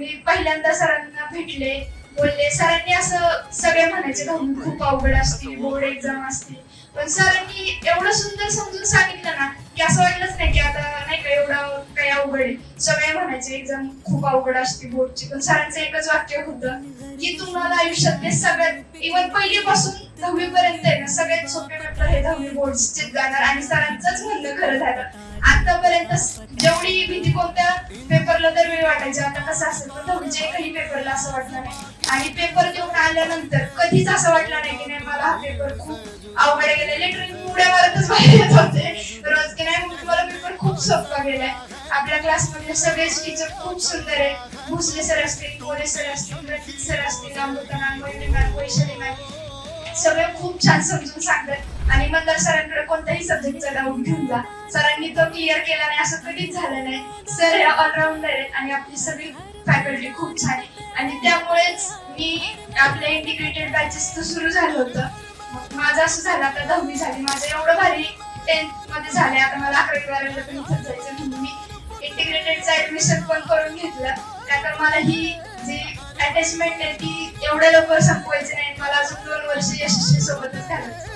मी पहिल्यांदा सरांना भेटले, बोलले. सरांनी असं सगळे म्हणायचे दहावी खूप अवघड असते, बोर्ड एक्झाम असते, पण सरांनी एवढं सुंदर समजून सांगितलं ना की असं वाटलंच नाही की आता नाही का एवढं काही अवघड आहे. सगळे म्हणायचे एक्झाम खूप अवघड असते बोर्डची, पण सरांचं एकच वाक्य होतं की तुम्हाला आयुष्यातले सगळ्यात इव्हन पहिलीपासून 10वी पर्यंत आहे ना सगळ्यात सोपे पेपर हे 10वी बोर्डचे जाणार. आणि सरांचंच म्हणणं खरं झालं. आतापर्यंत जेवढी भीती कोणत्या पेपरला दरवेळी वाटायची, आता कसं असेल तर 10वीच्या एकही पेपरला असं वाटलं नाही. आणि पेपर देऊन आल्यानंतर कधीच असं वाटलं नाही की नाही मला हा पेपर खूप अवघड गेले. लिटरली उड्या मारतच बाहेर येत होते रोज की नाही मला पेपर खूप सोपा गेलाय. आपल्या क्लासमधले सगळेच टीचर खूप सुंदर आहे. भोसले सर असतील, मोरे सर असतील, रणजित सर असतील, Amruta ma'am, Vaishnavi ma'am, Vaishali ma'am, सगळे खूप छान समजून सांगतात. आणि मंदार सरांकडे कोणत्याही सब्जेक्टचा डाऊट घेऊन जा, सरांनी तो क्लिअर केला नाही असं कधीच झालं नाही. सर हे ऑलराऊंडर आहेत आणि आपली सगळी फॅकल्टी खूप छान आहे. आणि त्यामुळेच मी आपल्या इंटिग्रेटेड बॅचेस तर सुरू झालं होतं. माझं असं झालं आता 10वी झाली, माझं एवढं भारी 10th मध्ये झाले. आता मला 11वी-12वीला पण इथंच जायचं म्हणून मी इंटिग्रेटेडचं ऍडमिशन पण करून घेतलं. त्यातर मला ही जी अटॅचमेंट आहे ती एवढ्या लवकर संपवायची नाही. मला अजून 2 वर्ष यशस्वी सोबतच घालायचं.